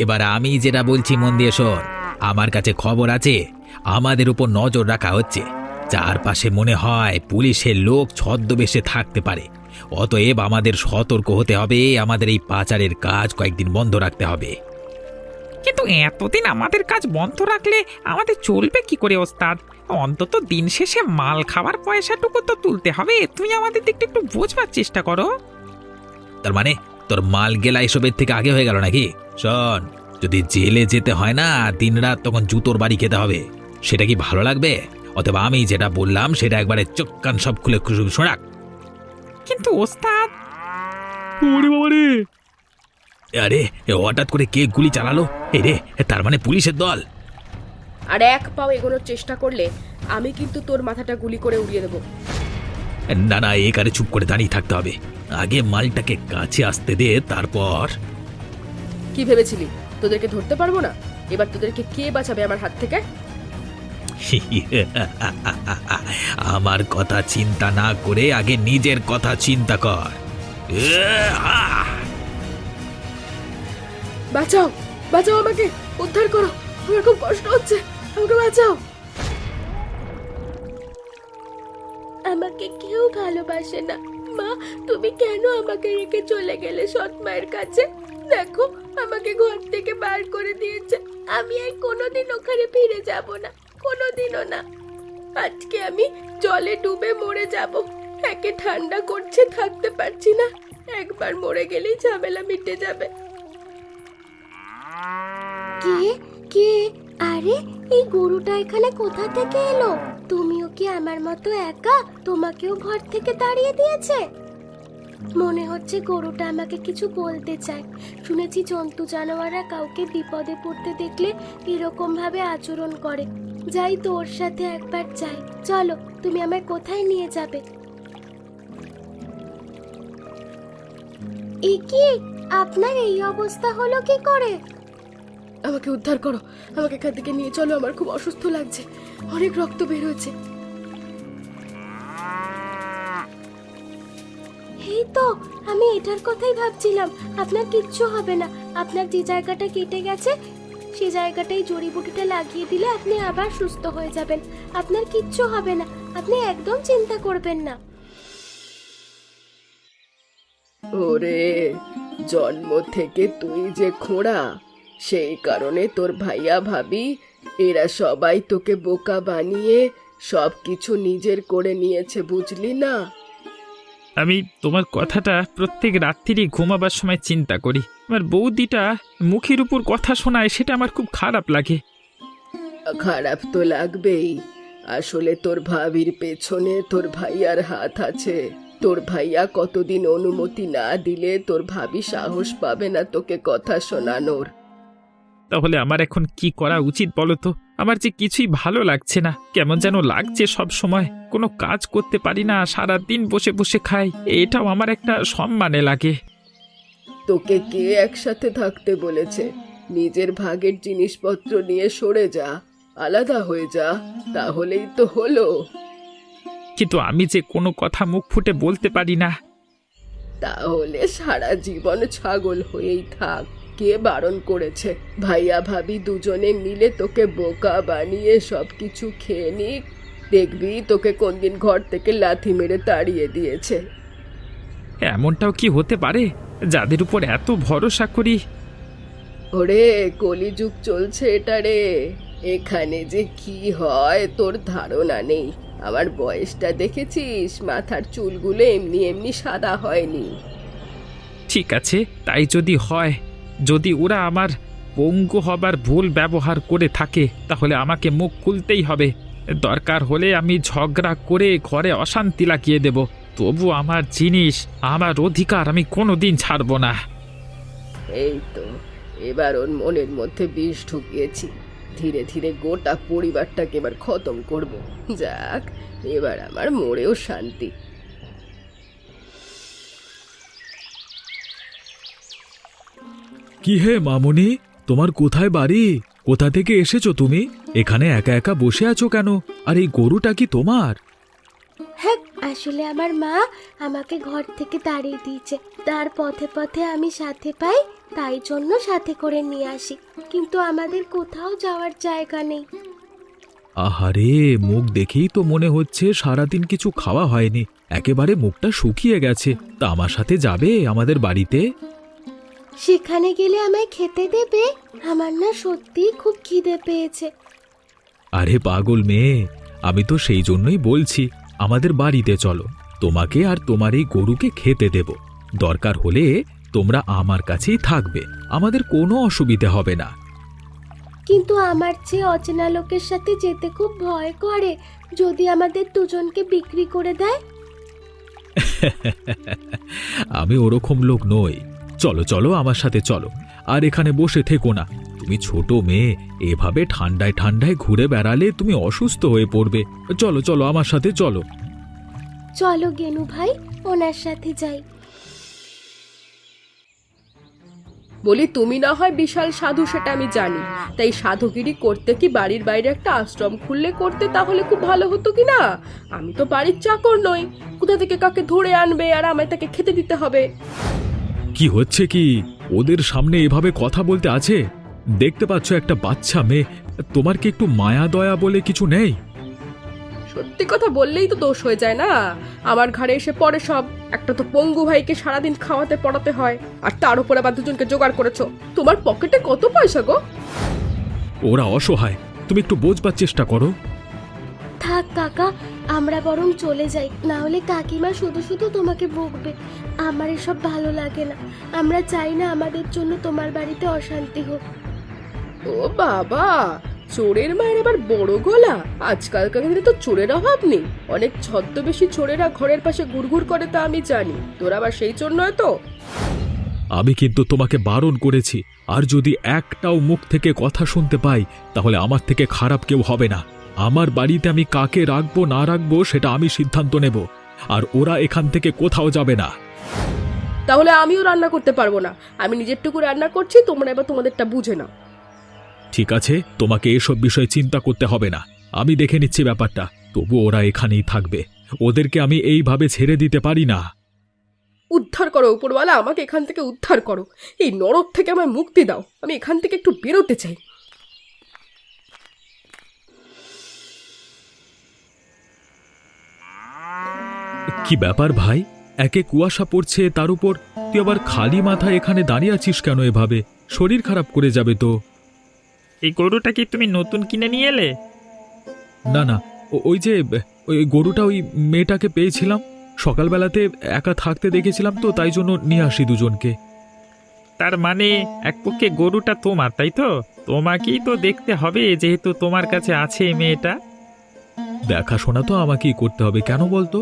এবার আমি যেটা বলছি মন দিয়ে শোন। আমার কাছে খবর আছে, আমাদের উপর নজর রাখা হচ্ছে। চারপাশে মনে হয় পুলিশের লোক ছদ্মবেশে থাকতে পারে। অতএব আমাদের সতর্ক হতে হবে, আমাদের এই পাচারের কাজ কয়েকদিন বন্ধ রাখতে হবে। কিন্তু এতদিন আমাদের কাজ বন্ধ রাখলে আমাদের চলবে কি করে ওস্তাদ? অন্তত দিন শেষে মাল খাওয়ার পয়সাটুকু তো তুলতে হবে। তুমি আমাদের দিকটা একটু বোঝবার চেষ্টা করো। তার মানে তোর মাল গেলা এসবের থেকে আগে হয়ে গেল নাকি? শোন, যদি জেলে যেতে হয় না দিনরাত, তখন জুতোর বাড়ি খেতে হবে। সেটা কি ভালো লাগবে? অথবা আমি যেটা বললাম সেটা একবারে চোখ কান সব খুলে শোনাক। কিন্তু ওস্তাদ, ওরে বাবা রে! আরে হঠাৎ করে কে গুলি চালালো? এই রে, তার মানে পুলিশের দল। আর এক পাও এগোনোর চেষ্টা করলে আমি কিন্তু তোর মাথাটা গুলি করে উড়িয়ে দেবো। না না, এখানে চুপ করে দাঁড়িয়ে থাকতে হবে। আগে মালটাকে কাছে আসতে দে, তারপর। কি ভেবেছিলি তোদেরকে ধরতে পারবো না? এবার তোদেরকে কে বাঁচাবে আমার হাত থেকে? আমার কথা চিন্তা না করে আগে নিজের কথা চিন্তা কর। বাঁচাও, বাঁচাও, আমাকে উদ্ধার করো, আমার খুব কষ্ট হচ্ছে, আমাকে বাঁচাও। আমাকে কেউ ভালোবাসে না মা, তুমি কেন আমাকে রেখে চলে গেলে সৎ মায়ের কাছে? দেখো আমাকে ঘর থেকে বার করে দিয়েছে, আমি আর কোনোদিন ওখানে ফিরে যাব না, কোনোদিনও না। আজকে আমি জলে ডুবে মরে যাব। একে ঠান্ডা করছে, থাকতে পারছি না। একবার মরে গেলেই ঝামেলা মিটে যাবে। কে কে? আরে এই গরুটা এখানে কোথা থেকে এলো? তুমিও কি আমার মতো একা? তোমাকেও ঘর থেকে তাড়িয়ে দিয়েছে? মনে হচ্ছে গরুটা আমাকে কিছু বলতে চায়। শুনেছি জন্তু জানোয়াররা কাউকে বিপদে পড়তে দেখলে এরকম ভাবে আচরণ করে। যাই তোর সাথে একবার যাই। চলো, তুমি আমায় কোথায় নিয়ে যাবে? এ কি, আপনার এই অবস্থা হলো কি করে? আমাকে উদ্ধার করো, আমাকে এখান থেকে নিয়ে চলো, আমার খুব অসুস্থ লাগছে, অনেক রক্ত বের হয়েছে। এই তো, আমি এটার কথাই ভাবছিলাম। আপনার কিচ্ছু হবে না। আপনার যে জায়গাটা কেটে গেছে সেই জায়গাটাই জড়িবুটিটা লাগিয়ে দিলে আপনি আবার সুস্থ হয়ে যাবেন। আপনার কিচ্ছু হবে না, আপনি একদম চিন্তা করবেন না। ওরে, জন্ম থেকে তুই যে খোঁড়া, সেই কারণে তোর ভাইয়া ভাবি এরা সবাই তোকে বোকা বানিয়ে সবকিছু নিজের করে নিয়েছে, বুঝলি না? আমি তোমার কথাটা প্রত্যেক রাত্রিরই ঘুমাবার সময় চিন্তা করি। আমার বৌদিটা মুখের উপর কথা শোনায়, সেটা আমার খুব খারাপ লাগে। খারাপ তো লাগবেই। আসলে তোর ভাবির পেছনে তোর ভাইয়ার হাত আছে। তোর ভাইয়া কতদিন অনুমতি না দিলে তোর ভাবি সাহস পাবে না তোকে কথা শোনানোর। তাহলে আমার এখন কি করা উচিত বলো তো? আমার যে কিছুই ভালো লাগছে না, কেমন যেন লাগছে সব সময়। কোনো কাজ করতে পারি না, সারা দিন বসে বসে খাই, এটাও আমার একটা সম্মানে লাগে। তোকে কে একসাথে থাকতে বলেছে? নিজের ভাগের জিনিসপত্র নিয়ে সরে যা, আলাদা হয়ে যা, তাহলেই তো হলো। কিন্তু আমি যে কোনো কথা মুখ ফুটে বলতে পারি না। তাহলে সারা জীবন ছাগল হয়েই থাক। কে বারণ করেছে? ভাইয়া ভাবি দুজনে মিলে তোকে বোকা বানিয়ে সবকিছু খেয়ে নিক, দেখবি তোকে কোনদিন ঘর থেকে লাথি মেরে তাড়িয়ে দিয়েছে। এমনটাও কি হতে পারে? যাদের উপর এত ভরসা করি। ওরে, কলিযুগ চলছে এটা রে। এখানে যে কি হয় তোর ধারণা নেই। আমার বয়সটা দেখেছিস? মাথার চুলগুলো এমনি এমনি সাদা হয়নি। ঠিক আছে, তাই যদি হয়, যদি ওরা আমার পঙ্গু হবার ভুল ব্যবহার করে থাকে, তাহলে আমাকে মুখ খুলতেই হবে। দরকার হলে আমি ঝগড়া করে ঘরে অশান্তি লাগিয়ে দেব, তবু আমার জিনিস, আমার অধিকার আমি কোনোদিন ছাড়ব না। এই তো, এবার ওর মনের মধ্যে বিষ ঢুকিয়েছি। ধীরে ধীরে গোটা পরিবারটাকে এবার খতম করব। যাক, এবার আমার মরেও শান্তি। কি হে মামুনি, তোমার কোথায় বাড়ি? কোথা থেকে এসেছো তুমি? এখানে একা একা বসে আছো কেন? আর এই গরুটা কি তোমার? হ্যাঁ, আসলে আমার মা আমাকে ঘর থেকে তাড়িয়ে দিয়েছে, তার পথে পথে আমি সাথে পাই, তাই জন্য সাথে করে নিয়ে আসি, কিন্তু আমাদের কোথাও যাওয়ার জায়গা নেই। আহারে, মুখ দেখেই তো মনে হচ্ছে সারাদিন কিছু খাওয়া হয়নি, একেবারে মুখটা শুকিয়ে গেছে। তা আমার সাথে যাবে আমাদের বাড়িতে? সেখানে গেলে আমায় খেতে দেবে? আমার না সত্যিই খুব খিদে পেয়েছে। আরে পাগল মেয়ে, আমি তো সেই জন্যই বলছি আমাদের বাড়িতে চলো, তোমাকে আর তোমার এই গরুকে খেতে দেব। দরকার হলে তোমরা আমার কাছেই থাকবে, আমাদের কোনো অসুবিধে হবে না। কিন্তু আমার চেয়ে অচেনা লোকের সাথে যেতে খুব ভয় করে, যদি আমাদের দুজনকে বিক্রি করে দেয়। আমি ওরকম লোক নই। চলো চলো, আমার সাথে চলো, আর এখানে বসে থেকো না। তুমি ছোট মেয়ে, এভাবে ঠান্ডায় ঠান্ডায় ঘুরে বেড়ালে তুমি অসুস্থ হয়ে পড়বে। চলো চলো, আমার সাথে চলো। চলো গেনু ভাই, ওনার সাথে যাই। বলি, তুমি না হয় বিশাল সাধু, সেটা আমি জানি, তাই সাধুগিরি করতে কি বাড়ির বাইরে একটা আশ্রম খুললে করতে, তাহলে খুব ভালো হতো কি না? আমি তো বাড়ির চাকর নই, কোথা থেকে কাকে ধরে আনবে আর আমায় তাকে খেতে দিতে হবে। কি হচ্ছে কি? ওদের সামনে এভাবে কথা বলতে আছে? দেখতে পাচ্ছ একটা বাচ্চা মেয়ে, তোমার কি একটু মায়া দয়া বলে কিছু নেই? সত্যি কথা বললেই তো দোষ হয়ে যায় না, আমার ঘাড়ে এসে পড়ে সব। একটা তো পঙ্গু ভাইকে সারাদিন খাওয়াতে পড়াতে হয়, আর তার উপর আবার দুজনকে জোগাড় করেছো। তোমার পকেটে কত পয়সা গো? ওরা অসহায়, তুমি একটু বোঝবার চেষ্টা করো। থাক কাকা, আমরা বরং চলে যাই, না হলে কাকিমা শুধু শুধু তোমাকে বকবে। আমার এসব ভালো লাগে না, আমরা চাই না আমাদের জন্য তোমার বাড়িতে অশান্তি হোক। ও বাবা, চোরের মায়ের আবার বড় গলা! আজকালকার দিনে তো চোরের অভাব নেই, অনেক ছদ্মবেশী চোরেরা ঘরের পাশে ঘুরঘুর করে, তা আমি জানি। তোর আবার সেই চোর নয় তো? আমি কিন্তু তোমাকে বারণ করেছি, আর যদি একটাও মুখ থেকে কথা শুনতে পাই, তাহলে আমার থেকে খারাপ কেউ হবে না। আমার বাড়িতে আমি কাকে রাখবো না রাখবো সেটা আমি সিদ্ধান্ত নেব, আর ওরা এখান থেকে কোথাও যাবে না। তাহলে আমিও রান্না করতে পারবো না, আমি নিজেরটুকু রান্না করছি, তোমরা এবার তোমাদেরটা বুঝে নাও। ঠিক আছে, তোমাকে এসব বিষয়ে চিন্তা করতে হবে না, আমি দেখে নিচ্ছি ব্যাপারটা। তবু ওরা এখানেই থাকবে, ওদেরকে আমি এইভাবে ছেড়ে দিতে পারি না। উদ্ধার করো উপরওয়ালা, আমাকে এখান থেকে উদ্ধার করো, এই নরক থেকে আমায় মুক্তি দাও, আমি এখান থেকে একটু বেরোতে চাই। কি ব্যাপার ভাই, একে কুয়াশা পড়ছে, তার উপর তুই আবার খালি মাথায় এখানে দাঁড়িয়ে আছিস কেন? এভাবে শরীর খারাপ করে যাবে তো। এই গরুটা কি তুমি নতুন কিনে নিয়ে এলে? না না, ওই যে ওই গরুটা ওই মেয়েটাকে পেয়েছিলাম, সকালবেলাতে একা থাকতে দেখেছিলাম তো, তাই জন্য নিয়ে আসি দুজনকে। তার মানে এক পক্ষে গরুটা তোমার, তাই তো? তোমাকেই তো দেখতে হবে, যেহেতু তোমার কাছে আছে এই মেয়েটা। দেখাশোনা তো আমাকেই করতে হবে, কেন বলতো?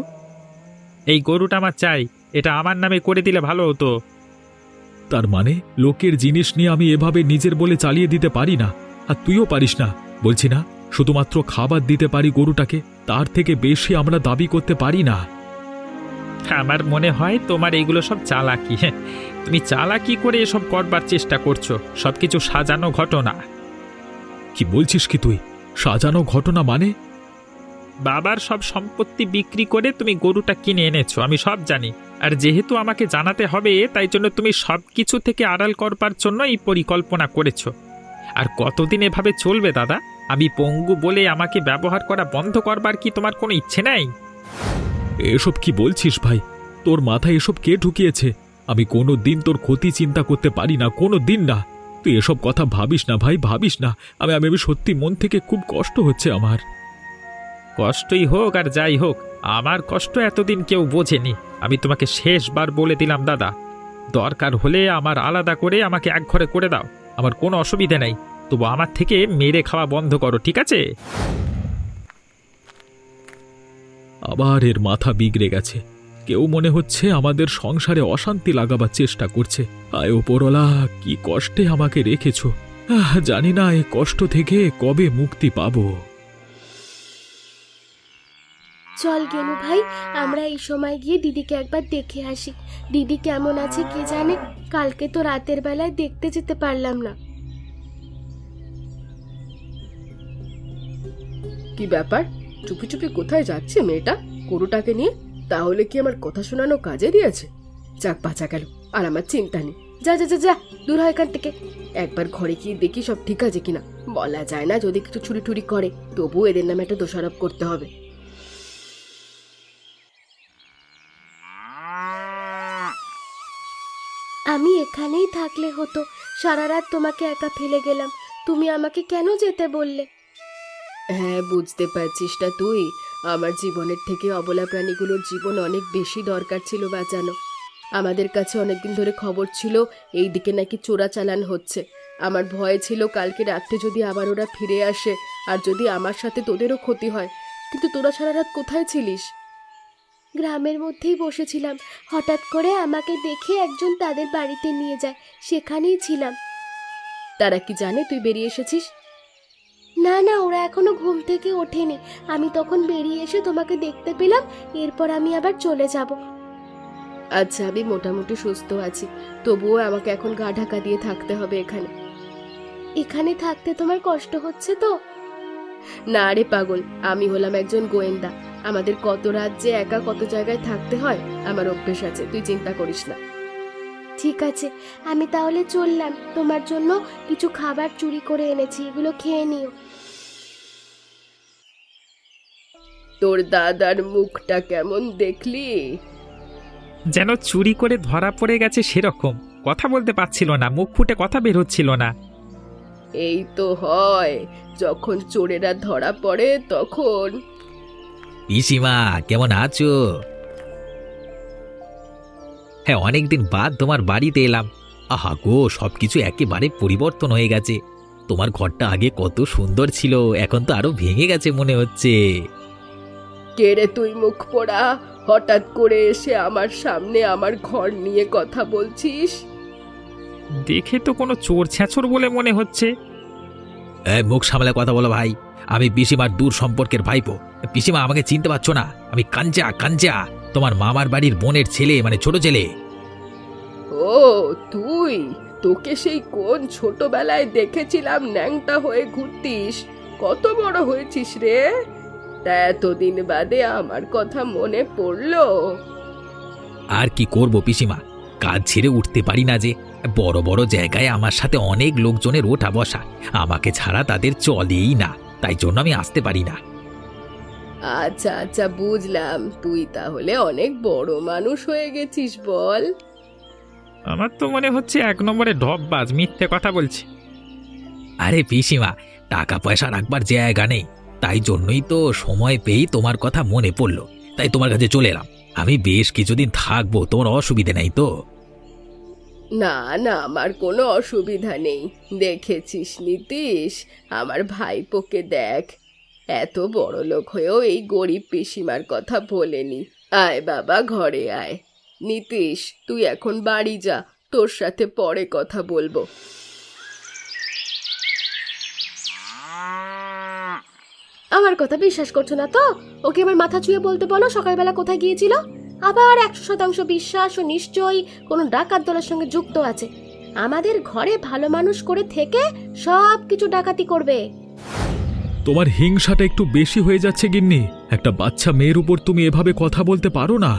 এই গরুটা আমার চাই, এটা আমার নামে করে দিলে ভালো হতো। তার মানে লোকের জিনিস নিয়ে আমি এভাবে নিজের বলে চালিয়ে দিতে পারি না, আর তুইও পারিস না। বলছি না, শুধুমাত্র খাবার দিতে পারি গরুটাকে, তার থেকে বেশি আমরা দাবি করতে পারি না। আমার মনে হয় তোমার এগুলো সব চালাকি। হ্যাঁ, তুমি চালাকি করে এসব করবার চেষ্টা করছো, সবকিছু সাজানো ঘটনা। কি বলছিস কি তুই? সাজানো ঘটনা মানে? বাবার সব সম্পত্তি বিক্রি করে তুমি গরুটা কিনে এনেছো, আমি সব জানি। আর যেহেতু আমাকে জানাতে হবে, তাই জন্য তুমি সব কিছু থেকে আড়াল করবার জন্য এই পরিকল্পনা করেছো। আর কতদিন এভাবে চলবে দাদা? আমি পঙ্গু বলে আমাকে ব্যবহার করা বন্ধ করবার কি তোমার কোনো ইচ্ছে নেই? এসব কি বলছিস ভাই? তোর মাথায় এসব কে ঢুকিয়েছে? আমি কোনো দিন তোর ক্ষতি চিন্তা করতে পারি না, কোনো দিন না। তুই এসব কথা ভাবিস না ভাই, ভাবিস না। আমি সত্যি মন থেকে খুব কষ্ট হচ্ছে আমার। কষ্টই হোক আর যাই হোক, আমার কষ্ট এতদিন কেউ বোঝেনি। আমি তোমাকে শেষবার বলে দিলাম দাদা, দরকার হলে আমার আলাদা করে আমাকে এক ঘরে করে দাও, আমার কোনো অসুবিধে নেই। তবু আমার থেকে মেরে খাওয়া বন্ধ করো, ঠিক আছে? আবার এর মাথা বিগড়ে গেছে। কেউ মনে হচ্ছে আমাদের সংসারে অশান্তি লাগাবার চেষ্টা করছে। আয় ওপরওয়ালা, কি কষ্টে আমাকে রেখেছো। জানি না এই কষ্ট থেকে কবে মুক্তি পাবো। চল গেনু ভাই, আমরা এই সময় গিয়ে দিদিকে একবার দেখে আসি। দিদি কেমন আছে কে জানে, কালকে তো রাতের বেলায় দেখতে যেতে পারলাম না। কি ব্যাপার, চুপি চুপি কোথায় যাচ্ছে মেয়েটা? গরুটাকে নিয়ে? তাহলে কি আমার কথা শোনানো কাজে দিয়েছে? যাক, বাঁচা গেল, আর আমার চিন্তা নেই। যা যা যা যা, দূর হয় এখান থেকে। একবার ঘরে গিয়ে দেখি সব ঠিক আছে কিনা। বলা যায় না, যদি কিছু চুরি টুরি করে, তবু এদের নামে একটা দোষারোপ করতে হবে। আমি এখানেই থাকলে হতো, সারা রাত তোমাকে একা ফেলে গেলাম, তুমি আমাকে কেন যেতে বললে? হ্যাঁ, বুঝতে পারছিস না তুই? আমার জীবনের থেকে অবলা প্রাণীগুলোর জীবন অনেক বেশি দরকার ছিল বাঁচানো। আমাদের কাছে অনেকদিন ধরে খবর ছিল এই দিকে নাকি চোরাচালান হচ্ছে। আমার ভয় ছিল কালকে রাত্রে যদি আবার ওরা ফিরে আসে, আর যদি আমার সাথে তোদেরও ক্ষতি হয়। কিন্তু তোরা সারা রাত কোথায় ছিলিস? গ্রামের মধ্যেই বসেছিলাম, হঠাৎ করে আমাকে দেখে একজন তাদের বাড়িতে নিয়ে যায়, সেখানেই ছিলাম। তারা কি জানে তুই বেরিয়ে এসেছিস? না না, ওরা এখনো ঘুম থেকে ওঠেনি। আমি তখন বেরিয়ে এসে তোমাকে দেখতে পেলাম, এরপর আমি আবার চলে যাব। আচ্ছা, আমি মোটামুটি সুস্থ আছি, তবুও আমাকে এখন গা ঢাকা দিয়ে থাকতে হবে এখানে। এখানে থাকতে তোমার কষ্ট হচ্ছে তো? না রে পাগল, আমি হলাম একজন গোয়েন্দা। আমাদের কত রাত যে একা কত জায়গায় থাকতে হয়, আমার অভ্যেস আছে, তুই চিন্তা করিস না। ঠিক আছে, আমি তাহলে চললাম। তোমার জন্য কিছু খাবার চুরি করে এনেছি, এগুলো খেয়ে নিও। তোর দাদার মুখটা কেমন দেখলি? যেন চুরি করে ধরা পড়ে গেছে সেরকম, কথা বলতে পারছিল না, মুখ ফুটে কথা বের হচ্ছিল না। এই তো হয়, যখন চোরেরা ধরা পড়ে তখন। পিসিমা, কেমন আছো? হ্যাঁ, অনেকদিন বাদ তোমার বাড়িতে এলাম। আহা গো, সবকিছু একেবারে পরিবর্তন হয়ে গেছে। তোমার ঘরটা আগে কত সুন্দর ছিল, এখন তো আরো ভেঙে গেছে মনে হচ্ছে। কে রে তুই, মুখ পোড়া? হঠাৎ করে এসে আমার সামনে আমার ঘর নিয়ে কথা বলছিস? দেখে তো কোনো চোর ছেঁচড় বলে মনে হচ্ছে। মুখ সামলে কথা বলো ভাই, আমি পিসিমার দূর সম্পর্কের ভাইপো। পিসিমা, আমাকে চিনতে পারছো না? আমি কাঞ্চা, কাঞ্চা, তোমার মামার বাড়ির বোনের ছেলে, মানে ছোট ছেলে। ও তুই, তোকে সেই কোন ছোটবেলায় দেখেছিলাম ন্যাংটা হয়ে ঘুরতিস। কত বড় হয়েছিস রে! তা এতদিন বাদে আমার কথা মনে পড়লো? আর কি করব পিসিমা, কাজ ছেড়ে উঠতে পারি না যে। বড় বড় জায়গায় আমার সাথে অনেক লোকজনের ওঠা বসা, আমাকে ছাড়া তাদের চলেই না, তাই জন্য আমি আসতে পারি না। আচ্ছা আচ্ছা, বুঝলাম। তুই তাহলে অনেক বড় মানুষ হয়ে গেছিস বল। আমার তো মনে হচ্ছে এক নম্বরে ঢপবাজ, মিথ্যে কথা বলছে। আরে পিসিমা, টাকা পয়সা রাখবার জায়গা নেই, তাই জন্যই তো সময় পেয়েই তোমার কথা মনে পড়লো, তাই তোমার কাছে চলে এলাম। আমি বেশ কিছুদিন থাকবো, তোমার অসুবিধে নাই তো? না না, আমার কোনো অসুবিধা নেই। দেখেছিস নীতিশ, আমার ভাইপোকে দেখ, এত বড় লোক হয়েও এই গরিব পিসিমার কথা ভোলেনি। আয় বাবা, ঘরে আয়। নীতিশ, তুই এখন বাড়ি যা, তোর সাথে পরে কথা বলবো। আমার কথা বিশ্বাস করছো না তো? ওকে আমার মাথা ছুঁয়ে বলতে বলো সকালবেলা কোথায় গিয়েছিল। আবার 100% বিশ্বাস ও নিশ্চয়ই কোনো ডাকাত দলের সঙ্গে যুক্ত আছে। আমাদের ঘরে ভালো মানুষ করে থেকে সব কিছু ডাকাতি করবে। তোমার হিংসাটা একটু বেশি হয়ে যাচ্ছে গিন্নি। একটা বাচ্চা মেয়ের উপর তুমি এভাবে কথা বলতে পারো না।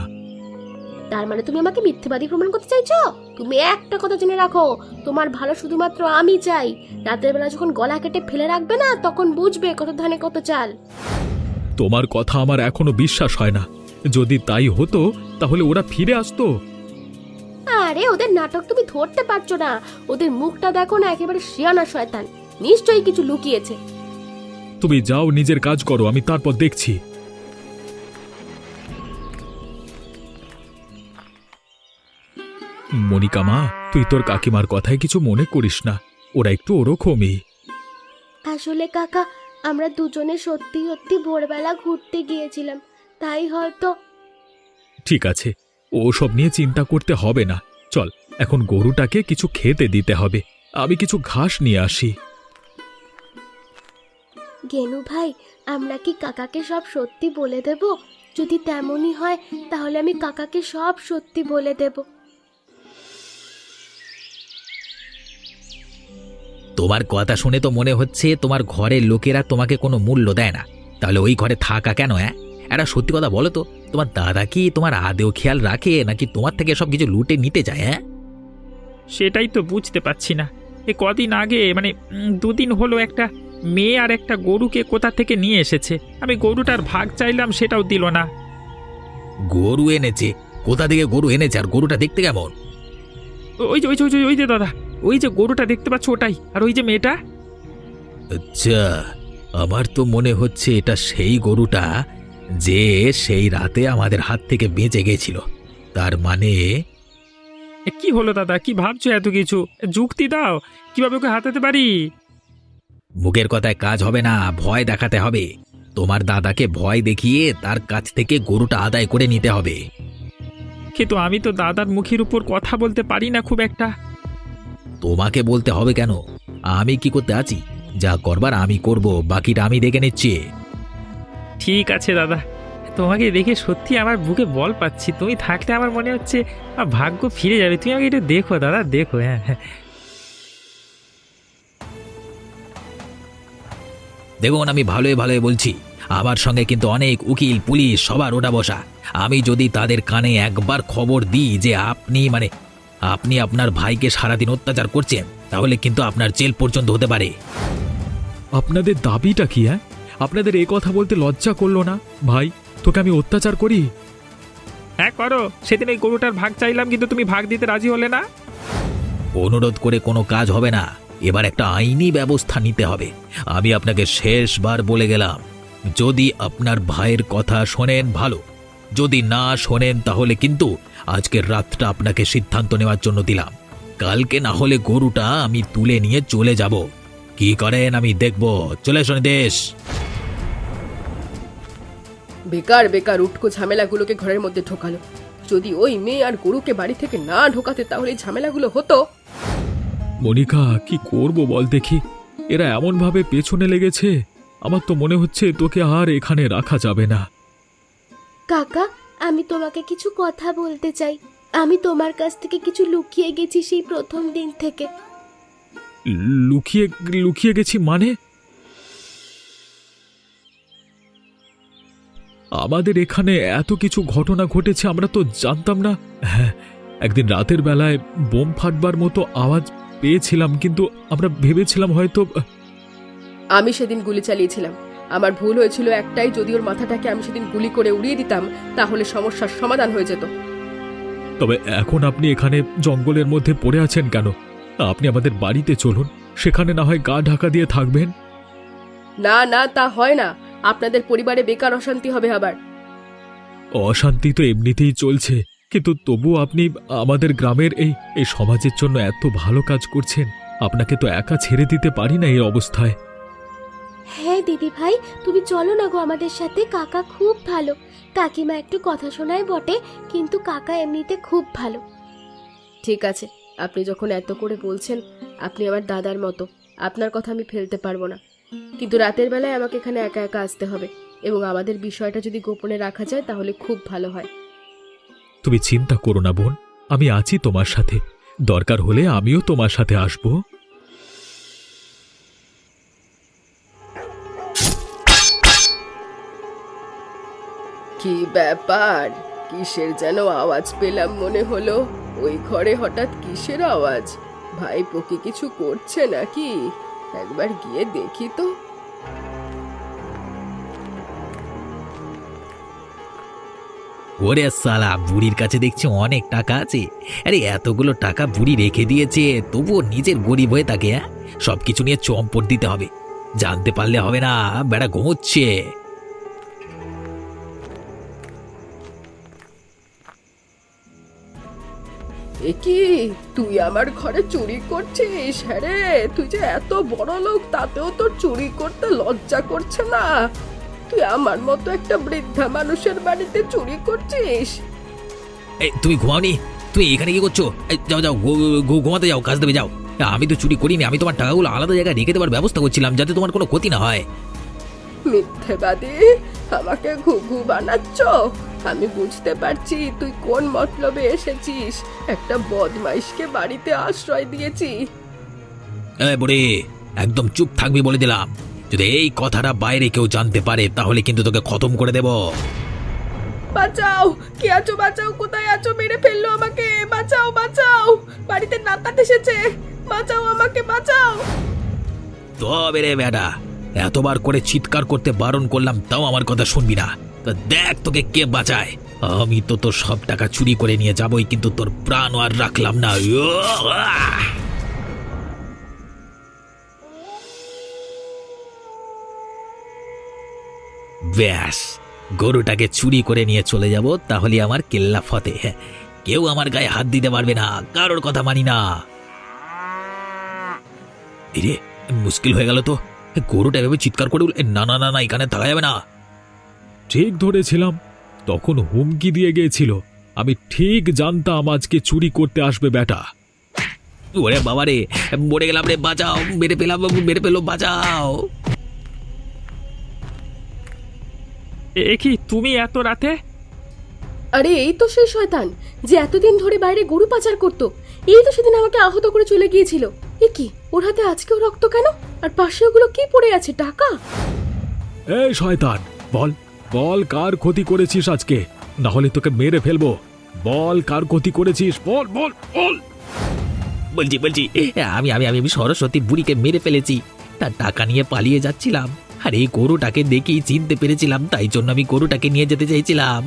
তার মানে তুমি আমাকে মিথ্যেবাদী প্রমাণ করতে চাইছো? তুমি একটা কথা জেনে রাখো, তোমার ভালো শুধুমাত্র আমি চাই। রাতের বেলা যখন গলা কেটে ফেলে রাখবে না, তখন বুঝবে কত ধানে কত চাল। তোমার কথা আমার এখনো বিশ্বাস হয় না। যদি তাই হতো তাহলে ওরা ফিরে আসতো। আরে ওদের নাটক তুমি ধরতে পারছো না। ওদের মুখটা দেখো না, একেবারে শিয়ানা শয়তান, নিশ্চয়ই কিছু লুকিয়েছে। তুমি যাও, নিজের কাজ করো, আমি তারপর দেখছি। মনিকা মা, তুই তোর কাকিমার কথায় কিছু মনে করিস না, ওরা একটু ওরকমই। আসলে কাকা, আমরা দুজনে সত্যি সত্যি ভোরবেলা ঘুরতে গিয়েছিলাম, তাই হয়তো। ঠিক আছে, ওসব নিয়ে চিন্তা করতে হবে না। চল, এখন গরুটাকে কিছু খেতে দিতে হবে। আমি কিছু ঘাস নিয়ে আসি। গেনু ভাই, আমরা কি কাকাকে সব সত্যি বলে দেব? যদি তেমনই হয় তাহলে আমি কাকাকে সব সত্যি বলে দেব। তোমার কথা শুনে তো মনে হচ্ছে তোমার ঘরের লোকেরা তোমাকে কোনো মূল্য দেয় না। তাহলে ওই ঘরে থাকা কেন? একটা সত্যি কথা বলো তো, তোমার দাদা কি তোমার আদেও খেয়াল রাখে নাকি তোমার থেকে সব কিছু লুটে নিতে যায়? হ্যাঁ, সেটাই তো বুঝতে পারছি না। কদিন আগে মানে 2 দিন হলো একটা মেয়ে আর একটা গরুকে কোথা থেকে নিয়ে এসেছে। আমি গরুটার ভাগ চাইলাম, সেটাও দিল না। গরু এনেছে? কোথা থেকে গরু এনেছে? আর গরুটা দেখতে কেমন? ওই যে দাদা, ওই যে গরুটা দেখতে পাচ্ছ ওটাই, আর ওই যে মেয়েটা। আচ্ছা, আমার তো মনে হচ্ছে এটা সেই গরুটা যে সেই রাতে আমাদের হাত থেকে বেঁচে গেছিল। তার মানে কি হলো দাদা, কি ভাবছো এত কিছু? যুক্তি দাও, কিভাবে ওকে হাতাতে পারি? মুখের কথায় কাজ হবে না, ভয় দেখাতে হবে। তোমার দাদাকে ভয় দেখিয়ে তার কাছ থেকে গরুটা আদায় করে নিতে হবে। কিন্তু আমি তো দাদার মুখের উপর কথা বলতে পারি না খুব একটা। তোমাকে বলতে হবে কেন? আমি কি করতে আছি? যা করবার আমি করব, বাকিটা আমি দেখে নিচ্ছি। ঠিক আছে দাদা, তোমাকে দেখে সত্যি আমার বুকে বল পাচ্ছি। তুমি থাকলে আমার মনে হচ্ছে ভাগ্য ফিরে যাবে। তুমি আমাকে একটু দেখো দাদা, দেখো। হ্যাঁ হ্যাঁ, দেখুন, আমি ভালোই ভালোই বলছি। আমার সঙ্গে কিন্তু অনেক উকিল পুলিশ সবার ওটা বসা। আমি যদি তাদের কানে একবার খবর দিই যে আপনি আপনার ভাইকে সারাদিন অত্যাচার করছেন, তাহলে কিন্তু আপনার জেল পর্যন্ত হতে পারে। আপনাদের দাবিটা কি? হ্যাঁ, আপনাদের এই কথা বলতে লজ্জা করলো না? ভাই, তোকে আমি অত্যাচার করি? হ্যাঁ করো। সেদিন এই গরুটার ভাগ চাইলাম, কিন্তু তুমি ভাগ দিতে রাজি হলে না। অনুরোধ করে কোনো কাজ হবে না, এবার একটা আইনি ব্যবস্থা নিতে হবে। আমি আপনাকে শেষবার বলে গেলাম, যদি আপনার ভাইয়ের কথা শোনেন ভালো, যদি না শোনেন তাহলে কিন্তু আজকের রাতটা আপনাকে সিদ্ধান্ত নেওয়ার জন্য দিলাম। কালকে না হলে গরুটা আমি তুলে নিয়ে চলে যাব। কি করেন আমি দেখব। চলে শোনে দেশ। বেকার বেকার উটকো ঝামেলাগুলোকে ঘরের মধ্যে ঢোকালো। যদি ওই মেয়ে আর গরুকে বাড়ি থেকে না ঢোকাতে তাহলে এই ঝামেলাগুলো হতো। মনিকা, কি করব বল দেখি? এরা এমন ভাবে পেছনে লেগেছে, আমার তো মনে হচ্ছে তোকে আর এখানে রাখা যাবে না। কাকা, আমি তোমাকে কিছু কথা বলতে চাই। আমি তোমার কাছ থেকে কিছু লুকিয়ে গেছি সেই প্রথম দিন থেকে। লুকিয়ে লুকিয়ে গেছি মানে? আমাদের এখানে এত কিছু ঘটনা ঘটেছে, আমরা তো জানতাম না। হ্যাঁ, একদিন রাতের বেলায় বোম ফাটবার মতো আওয়াজ পেয়েছিলাম, কিন্তু আমরা ভেবেছিলাম হয়তো। আমি সেদিন গুলি চালিয়েছিলাম। আমার ভুল হয়েছিল একটাই, যদি ওর মাথাটাকে আমি সেদিন গুলি করে উড়িয়ে দিতাম তাহলে সমস্যার সমাধান হয়ে যেত। তবে এখন আপনি এখানে জঙ্গলের মধ্যে পড়ে আছেন কেন? আপনি আমাদের বাড়িতে চলুন, সেখানে না হয় গা ঢাকা দিয়ে থাকবেন। না না, তা হয় না। আপনাদের পরিবারে বেকার অশান্তি হবে আবার। অশান্তি তো এমনিতেই চলছে, কিন্তু তবু আপনি আমাদের গ্রামের এই সমাজের জন্য এত ভালো কাজ করছেন, আপনাকে তো একা ছেড়ে দিতে পারি না এই অবস্থায়। হ্যাঁ দিদি ভাই, তুমি চলো না গো আমাদের সাথে। কাকা খুব ভালো। কাকিমা একটু কথা শোনায় বটে, কিন্তু কাকা এমনিতে খুব ভালো। ঠিক আছে, আপনি যখন এত করে বলছেন, আপনি আমার দাদার মতো, আপনার কথা আমি ফেলতে পারবো না। কিন্তু রাতের বেলায় আমাকে এখানে একা একা আসতে হবে, এবং আমাদের বিষয়টা যদি গোপনে রাখা যায় তাহলে খুব ভালো হয়। তুমি চিন্তা করো না বোন, আমি আছি তোমার সাথে। দরকার হলে আমিও তোমার সাথে আসব। কি ব্যাপার? কিসের যেন আওয়াজ পেলাম মনে হলো। ওই ঘরে হঠাৎ কিসের আওয়াজ? ভাইপো কি কিছু করছে নাকি? একবার গিয়ে দেখি তো। ওরে সালা, বুড়ির কাছে দেখছি অনেক টাকা আছে। আরে এতগুলো টাকা বুড়ি রেখে দিয়েছে, তবুও নিজের গরিব হয়ে থাকে। হ্যাঁ, সবকিছু নিয়ে চম্পট দিতে হবে। জানতে পারলে হবে না, বেড়া ঘুমোচ্ছে। এ কি, তুই আমার ঘরে চুরি করছিস? হ্যাঁ রে, তুই যে এত বড় লোক, তাতেও তোর চুরি করতে লজ্জা করছে না? তুই আমার মতো একটা বৃদ্ধা মানুষের বাড়িতে চুরি করছিস? এই তুমি ঘুমাওনি? তুমি এখানে কি করছো? এই, যাও যাও, ঘুমাতে যাও, কাজ দেবে যাও। আমি তো চুরি করিনি, আমি তোমার টাকাগুলো আলাদা জায়গায় রেখে দেওয়ার ব্যবস্থা করছিলাম যাতে তোমার কোনো ক্ষতি না হয়। মিথ্যেবাদী, আমাকে ঘুঘু বানাচ্ছ। আমি বুঝতে পারছি তুই কোন মতলবে এসেছিস। একটা বদমাইশকে বাড়িতে আশ্রয় দিয়েছি। বুড়ি, একদম চুপ থাকবি বলে দিলাম। যদি এই কথাটা বাইরে কেউ জানতে পারে তাহলে কিন্তু তোকে খতম করে দেব। বাঁচাও, কে আছো? বাঁচাও, কোথায় আছো? মেরে ফেললো আমাকে, বাঁচাও বাঁচাও, বাড়িতে নাকাত এসেছে, বাঁচাও আমাকে, বাঁচাও। তবে রে বেটা, এতবার করে চিৎকার করতে বারণ করলাম তাও আমার কথা শুনবি না। তা দেখ তোকে কে বাঁচায়। আমি তো তোর সব টাকা চুরি করে নিয়ে যাবই, কিন্তু তোর প্রাণ আর রাখলাম না। ব্যাস, গরুটাকে চুরি করে নিয়ে চলে যাব, তাহলে আমার কেল্লা ফতে। কেউ আমার গায়ে হাত দিতে পারবে না, কারোর কথা মানি না। রে, মুশকিল হয়ে গেল তো। গরুটা এভাবে চিৎকার করে না না না না, এখানে থাকা যাবে না। ঠিক ধরেছিলাম, তখন হুমকি দিয়ে গিয়েছিল। আমি ঠিক জানতাম আজকে চুরি করতে আসবে বেটা। ওরে বাবা রে, মরে গেলাম রে, বাঁচাও, মেরে পেলাম, মেরে পেলো, বাঁচাও। এ কি, তুমি এত রাতে? আরে এই তো সেই শয়তান যে এতদিন ধরে বাইরে গরু পাচার করতো। এই তো সেদিন আমাকে আহত করে চলে গিয়েছিল। এ কি, ওর হাতে আজকেও রক্ত কেন? আর পাশে ওগুলো কি পড়ে আছে? টাকা? এই শয়তান, বল বল কার ক্ষতি করেছিস আজকে, না হলে তোকে মেরে ফেলবো। বল কার ক্ষতি করেছিস, বল বল বল। বলছি বলছি, আমি আমি আমি আমি সরস্বতী বুড়িকে মেরে ফেলেছি। তার টাকা নিয়ে পালিয়ে যাচ্ছিলাম, আর এই গরুটাকে দেখেই চিনতে পেরেছিলাম, তাই জন্য আমি গরুটাকে নিয়ে যেতে চাইছিলাম।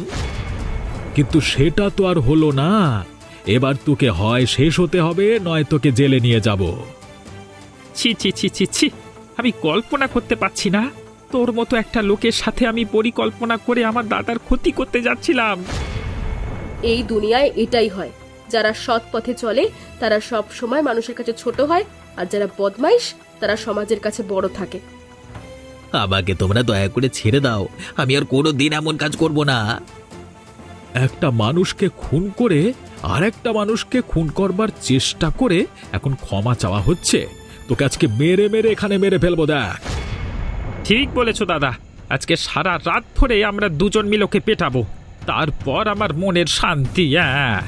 কিন্তু সেটা তো আর হলো না। এবার তোকে হয় শেষ হতে হবে, নয় তোকে জেলে নিয়ে যাব। ছি ছি ছি ছি ছি, আমি কল্পনা করতে পারছি না তোর মতো একটা লোকের সাথে আমি পরিকল্পনা করে আমার দাদার ক্ষতি করতে যাচ্ছিলাম। এই দুনিয়ায় এটাই হয়, যারা সৎ পথে চলে তারা সব সময় মানুষের কাছে ছোট হয়, আর যারা বদমাইশ তারা সমাজের কাছে বড় থাকে। আমাকে তোমরা দয়া করে ছেড়ে দাও, আমি আর কোনো দিন এমন কাজ করব না। একটা মানুষকে খুন করে আর একটা মানুষকে খুন করবার চেষ্টা করে এখন ক্ষমা চাওয়া হচ্ছে। তোকে আজকে মেরে মেরে এখানে মেরে ফেলবো, দেখ। ঠিক বলেছো দাদা, আজকে সারা রাত ধরে আমরা দুজন মিলে ওকে পেটাবো, তারপর আমার মনের শান্তি। হ্যাঁ,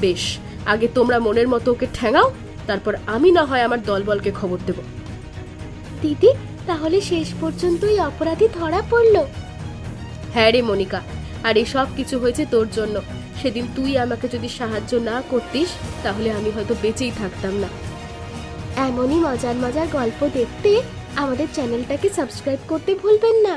বেশ, আগে তোমরা মনের মতো ওকে ঠ্যাঙাও, তারপর আমি না হয় আমার দলবলকে খবর দেব। দিদি, তাহলে শেষ পর্যন্তই অপরাধী ধরা পড়লো? হ্যাঁ রে মনিকা, আর এই সব কিছু হয়েছে তোর জন্য। সেদিন তুই আমাকে যদি সাহায্য না করতিস তাহলে আমি হয়তো বেঁচেই থাকতাম না। এমনই মজার মজার গল্প দেখতে আমাদের চ্যানেলটাকে সাবস্ক্রাইব করতে ভুলবেন না।